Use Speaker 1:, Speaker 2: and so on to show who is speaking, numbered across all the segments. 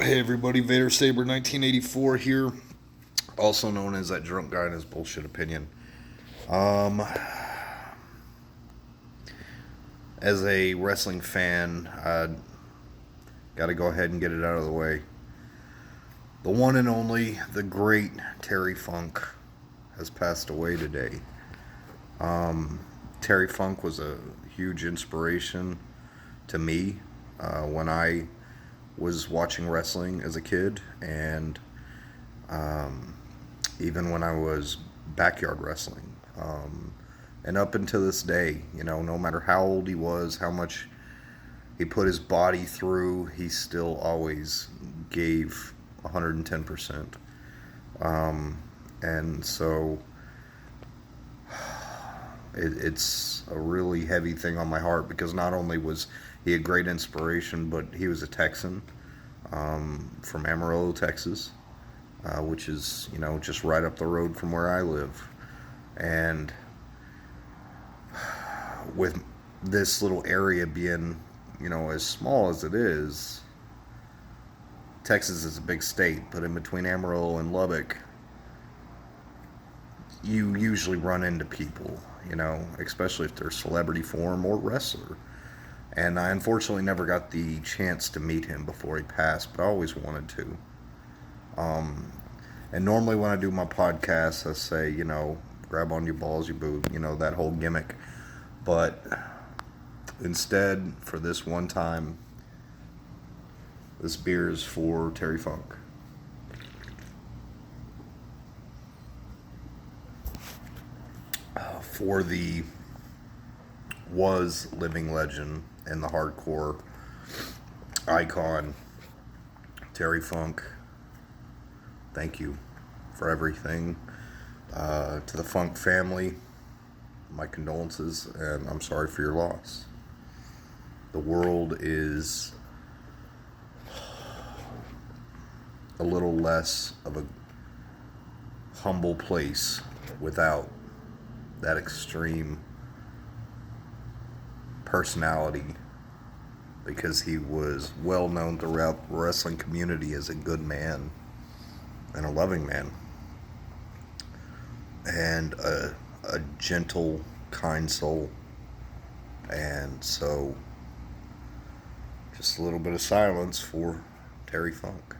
Speaker 1: Hey everybody, Vader Saber 1984 here, also known as that drunk guy and his bullshit opinion. Um, as a wrestling fan, I gotta go ahead and get it out of the way. The one and only, the great Terry Funk has passed away today. Um, Terry Funk was a huge inspiration to me when I was watching wrestling as a kid, and um, even when I was backyard wrestling. And up until this day, no matter how old he was, how much he put his body through, he still always gave 110%. And so it's a really heavy thing on my heart because not only was he a great inspiration, but he was a Texan from Amarillo, Texas, which is, just right up the road from where I live. And with this little area being, as small as it is, Texas is a big state, but in between Amarillo and Lubbock, you usually run into people, especially if they're celebrity form or wrestler. And I unfortunately never got the chance to meet him before he passed, but I always wanted to. Um, and normally when I do my podcast, I say, grab on your balls, you boo, that whole gimmick. But instead, for this one time, this beer is for Terry Funk. For the was living legend and the hardcore icon, Terry Funk, thank you for everything. To the Funk family, my condolences, and I'm sorry for your loss. The world is a little less of a humble place without that extreme personality, because he was well known throughout the wrestling community as a good man and a loving man and a gentle, kind soul. And so, just a little bit of silence for Terry Funk.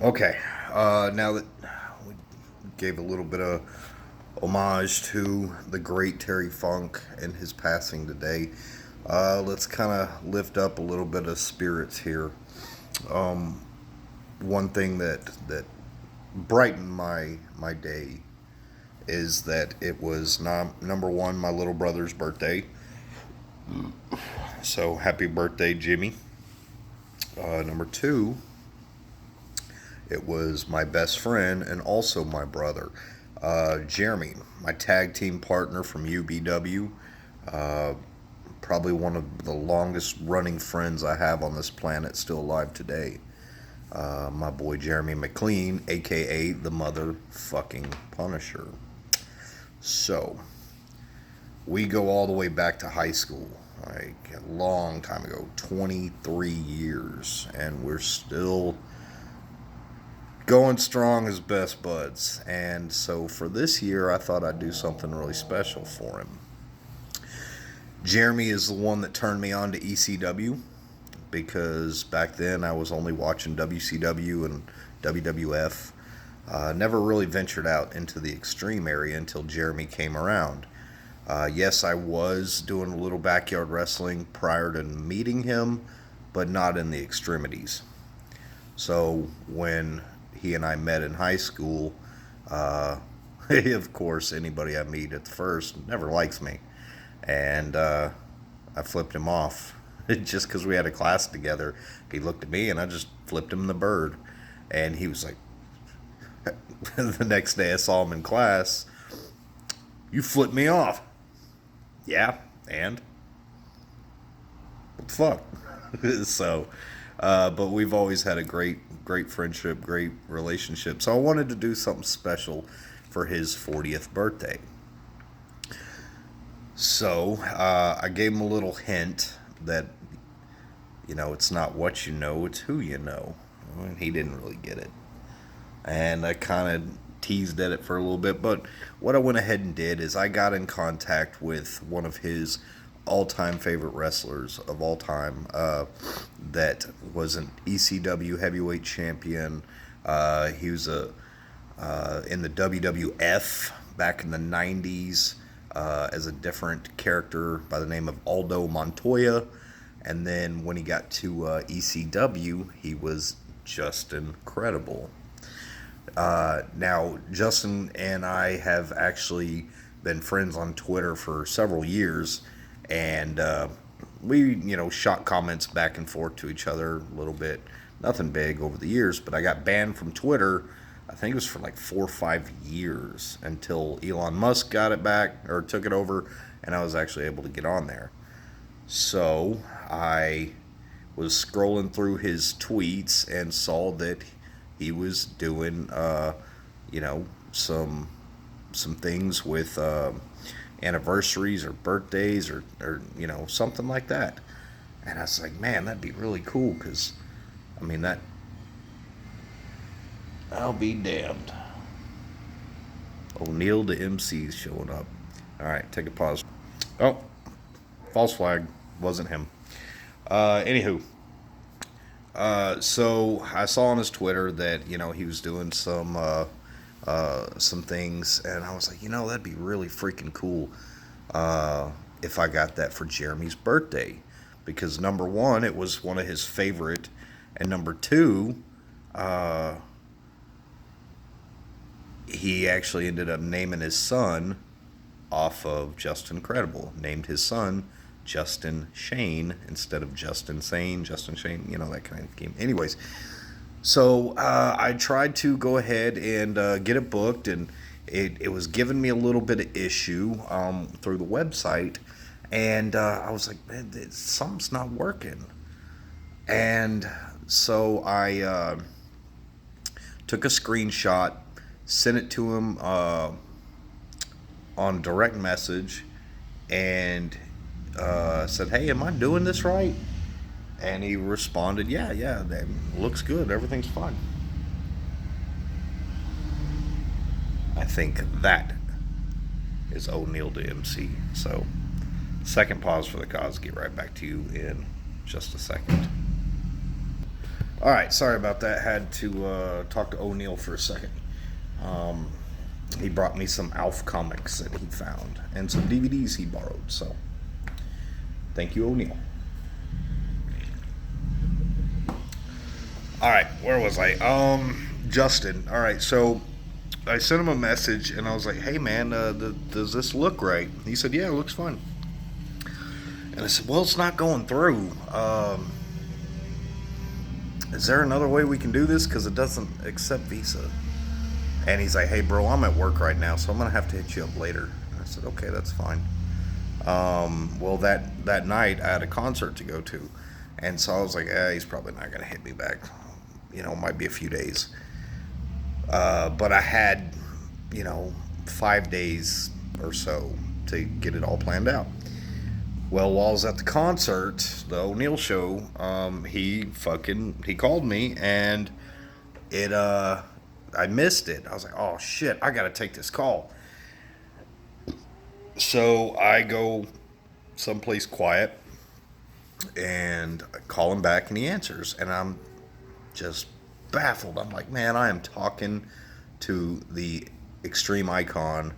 Speaker 1: Okay, now that we gave a little bit of homage to the great Terry Funk and his passing today, let's kind of lift up a little bit of spirits here. One thing that brightened my day is that it was number one, my little brother's birthday. So happy birthday, Jimmy. Number two, it was my best friend and also my brother, Jeremy, my tag team partner from UBW. Probably one of the longest running friends I have on this planet, still alive today. My boy Jeremy McLean, aka the motherfucking Punisher. So, we go all the way back to high school, like a long time ago, 23 years, and we're still going strong as best buds. And so for this year, I thought I'd do something really special for him. Jeremy is the one that turned me on to ECW, because back then I was only watching WCW and WWF. Never really ventured out into the extreme area until Jeremy came around. Yes, I was doing a little backyard wrestling prior to meeting him, but not in the extremities. So when he and I met in high school, of course, anybody I meet at the first never likes me. And I flipped him off just because we had a class together. He looked at me and I just flipped him the bird. And he was like, the next day I saw him in class, "You flipped me off." "Yeah, and what the fuck?" So But we've always had a great friendship, great relationship. So I wanted to do something special for his 40th birthday. So I gave him a little hint that, it's not what you know, it's who you know. And he didn't really get it. And I kind of teased at it for a little bit. But what I went ahead and did is I got in contact with one of his all-time favorite wrestlers of all time, that was an ECW heavyweight champion. He was in the WWF back in the 90s, as a different character by the name of Aldo Montoya. And then when he got to ECW, he was just incredible. Now, Justin and I have actually been friends on Twitter for several years, and we, shot comments back and forth to each other a little bit. Nothing big over the years, but I got banned from Twitter. I think it was for like 4 or 5 years until Elon Musk got it back or took it over, and I was actually able to get on there. So I was scrolling through his tweets and saw that he was doing, some things with anniversaries or birthdays or something like that. And I was like, man, that'd be really cool because, I'll be damned. O'Neal the MC's showing up. All right, take a pause. Oh, false flag. Wasn't him. Anywho. So I saw on his Twitter that, he was doing some things, and I was like, that'd be really freaking cool, if I got that for Jeremy's birthday, because number one, it was one of his favorite, and number two, he actually ended up naming his son off of Justin Credible, named his son Justin Shane instead of Justin Sane, Justin Shane, that kind of game. Anyways, so I tried to go ahead and get it booked, and it was giving me a little bit of issue through the website, and I was like, man, something's not working. And so I took a screenshot, sent it to him on direct message, and said, hey, am I doing this right? And he responded, yeah, that looks good, everything's fine. I think that is O'Neal to MC. So, second pause for the cause. Get right back to you in just a second. Alright, sorry about that. Had to talk to O'Neal for a second. He brought me some Alf comics that he found and some DVDs he borrowed, so thank you, O'Neal. Alright, where was I? Justin. Alright, so I sent him a message and I was like, hey man, does this look right? He said, yeah, it looks fine. And I said, well, it's not going through. Is there another way we can do this? Because it doesn't accept Visa. And he's like, hey bro, I'm at work right now, so I'm going to have to hit you up later. And I said, okay, that's fine. Well, that night I had a concert to go to. And so I was like, he's probably not going to hit me back. It might be a few days. But I had, 5 days or so to get it all planned out. Well, while I was at the concert, the O'Neal show, he called me, and I missed it. I was like, oh shit, I gotta take this call. So I go someplace quiet and I call him back, and he answers, and I'm just baffled. I'm like, man, I am talking to the extreme icon,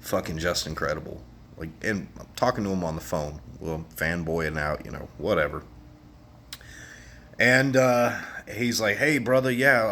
Speaker 1: fucking Justin Credible. Like, and I'm talking to him on the phone. Well, fanboying out, whatever. And he's like, hey, brother, yeah,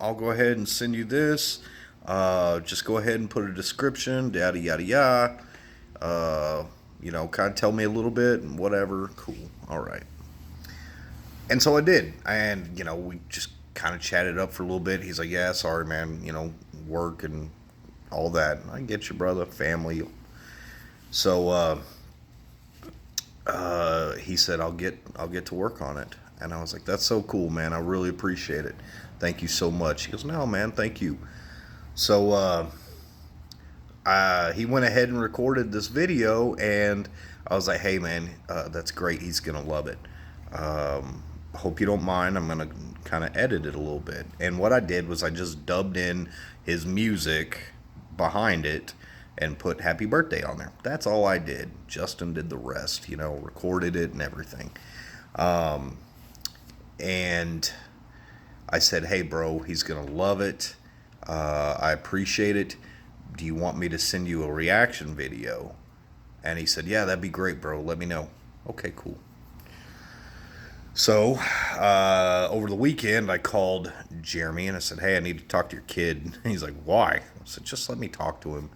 Speaker 1: I'll go ahead and send you this. Just go ahead and put a description, yada, yada, yada. Kind of tell me a little bit and whatever. Cool. All right. And so I did. And, we just kind of chatted up for a little bit. He's like, yeah, sorry, man, work and all that. I get you, brother, family. So he said, I'll get to work on it. And I was like, that's so cool, man. I really appreciate it. Thank you so much. He goes, no, man, thank you. So he went ahead and recorded this video, and I was like, hey, man, that's great. He's going to love it. Hope you don't mind. I'm going to kind of edit it a little bit. And what I did was I just dubbed in his music behind it and put happy birthday on there. That's all I did. Justin did the rest, recorded it and everything. And I said, hey, bro, he's going to love it. I appreciate it. Do you want me to send you a reaction video? And he said, yeah, that'd be great, bro. Let me know. Okay, cool. So over the weekend, I called Jeremy and I said, hey, I need to talk to your kid. And he's like, why? I said, just let me talk to him.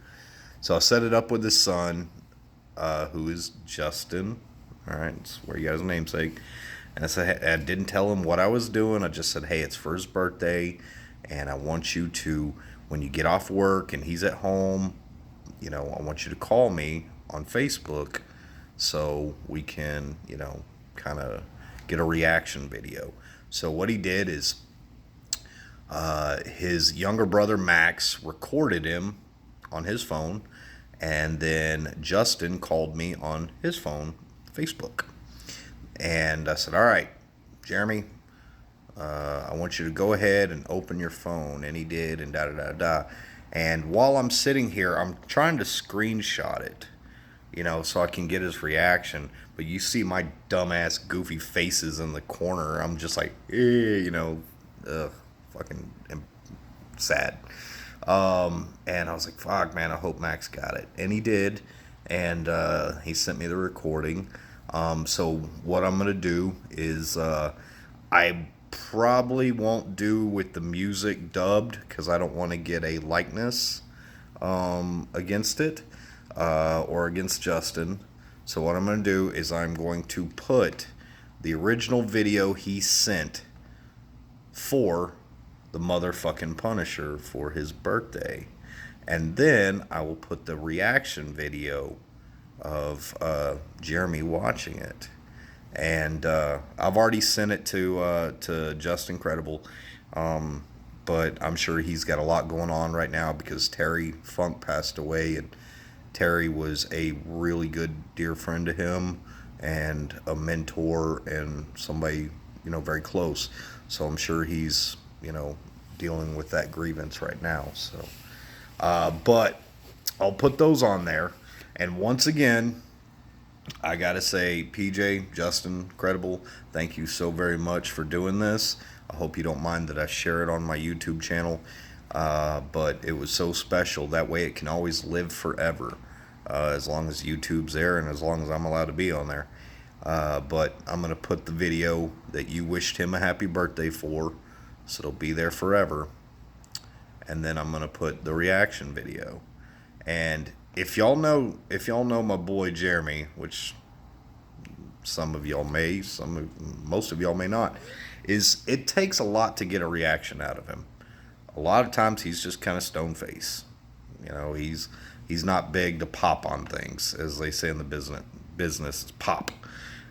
Speaker 1: So I set it up with his son, who is Justin. All right, that's where you got his namesake. And I said, I didn't tell him what I was doing. I just said, hey, it's for his birthday, and I want you to, when you get off work and he's at home, I want you to call me on Facebook so we can, kind of get a reaction video. So what he did is his younger brother Max recorded him on his phone, and then Justin called me on his phone, Facebook. And I said, all right, Jeremy, I want you to go ahead and open your phone. And he did, and da-da-da-da. And while I'm sitting here, I'm trying to screenshot it, so I can get his reaction. But you see my dumbass goofy faces in the corner. I'm just like, fucking sad. And I was like, fuck, man, I hope Max got it. And he did. And he sent me the recording. So what I'm going to do is I probably won't do with the music dubbed because I don't want to get a likeness against it or against Justin. So what I'm going to do is I'm going to put the original video he sent for the motherfucking Punisher for his birthday. And then I will put the reaction video of Jeremy watching it. And I've already sent it to Just Incredible. But I'm sure he's got a lot going on right now because Terry Funk passed away, and Terry was a really good dear friend to him and a mentor and somebody, very close. So I'm sure he's, dealing with that grievance right now. So, but I'll put those on there. And once again, I got to say, PJ, Justin, Incredible, thank you so very much for doing this. I hope you don't mind that I share it on my YouTube channel. But it was so special. That way it can always live forever, as long as YouTube's there and as long as I'm allowed to be on there. But I'm going to put the video that you wished him a happy birthday for, so it'll be there forever. And then I'm going to put the reaction video. And if y'all know my boy Jeremy, which some of y'all may, most of y'all may not, is it takes a lot to get a reaction out of him. A lot of times he's just kind of stone face. He's not big to pop on things, as they say in the business is pop.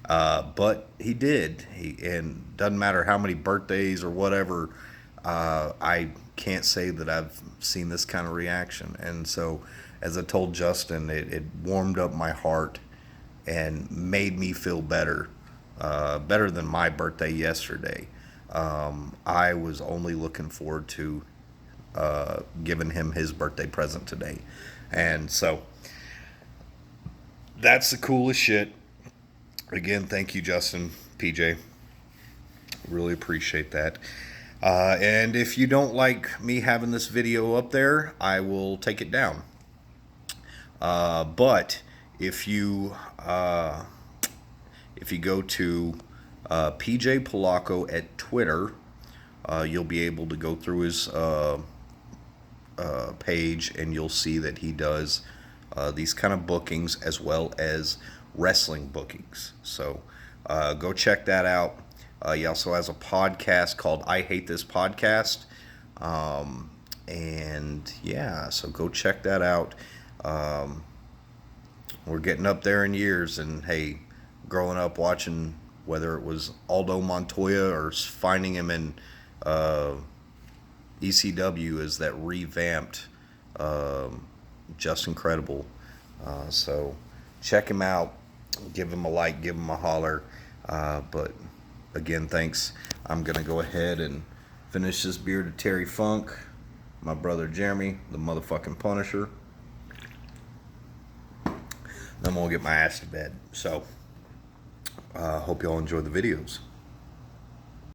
Speaker 1: But he did. And doesn't matter how many birthdays or whatever, I can't say that I've seen this kind of reaction. And so, as I told Justin, it warmed up my heart and made me feel better, better than my birthday yesterday. I was only looking forward to giving him his birthday present today. And so, that's the coolest shit. Again, thank you, Justin, PJ. Really appreciate that. And if you don't like me having this video up there, I will take it down. But if you go to PJ Polacco at Twitter, you'll be able to go through his page, and you'll see that he does these kind of bookings as well as wrestling bookings. So go check that out. He also has a podcast called I Hate This Podcast. And yeah, so go check that out. We're getting up there in years, and hey, growing up watching whether it was Aldo Montoya or finding him in ECW, is that revamped, just incredible. So check him out, give him a like, give him a holler. But again, thanks. I'm gonna go ahead and finish this beer to Terry Funk, my brother Jeremy, the motherfucking Punisher. Then I'm gonna get my ass to bed. So hope y'all enjoy the videos.